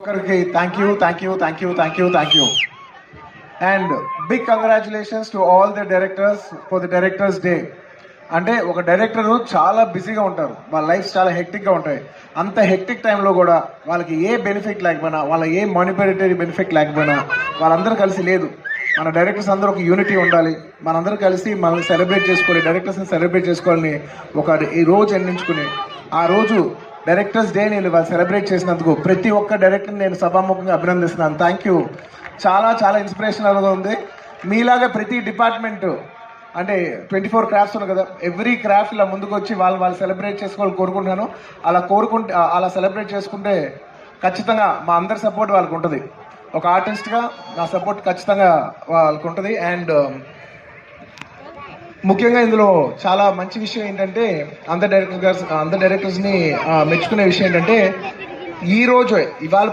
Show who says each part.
Speaker 1: Thank you, thank you, thank you, thank you, thank you. And big congratulations to all the directors for the Directors Day. అంటే ఒక director చాలా బిజీగా ఉంటారు, వాళ్ళ life చాలా హెక్టిక్గా ఉంటాయి. అంత హెక్టిక్ టైంలో కూడా వాళ్ళకి ఏ బెనిఫిట్ లేకపోయినా, వాళ్ళ ఏ మానిటరీ బెనిఫిట్ లేకపోయినా వాళ్ళందరూ కలిసి లేదు, మన డైరెక్టర్స్ అందరూ ఒక యూనిటీ ఉండాలి, మనందరూ కలిసి మనల్ని సెలబ్రేట్ చేసుకోవాలి, డైరెక్టర్స్ని సెలబ్రేట్ చేసుకోవాలని ఈ రోజు ఎన్నించుకుని ఆ రోజు డైరెక్టర్స్ డే నేను వాళ్ళు సెలబ్రేట్ చేసినందుకు ప్రతి ఒక్క డైరెక్టర్ని నేను సభాముఖంగా అభినందిస్తున్నాను. Thank you. చాలా చాలా ఇన్స్పిరేషనల్గా ఉంది. మీలాగా ప్రతి డిపార్ట్మెంట్ అంటే 24 క్రాఫ్ట్స్ ఉన్నాయి కదా, ఎవ్రీ క్రాఫ్ట్ ఇలా ముందుకు వచ్చి వాళ్ళు సెలబ్రేట్ చేసుకోవాలని కోరుకుంటున్నాను. అలా సెలబ్రేట్ చేసుకుంటే ఖచ్చితంగా మా అందరి సపోర్ట్ వాళ్ళకు ఉంటుంది. ఒక ఆర్టిస్ట్గా నా సపోర్ట్ ఖచ్చితంగా వాళ్ళకు ఉంటుంది. అండ్ ముఖ్యంగా ఇందులో చాలా మంచి విషయం ఏంటంటే అందరు డైరెక్టర్స్ని మెచ్చుకునే విషయం ఏంటంటే ఇవాళ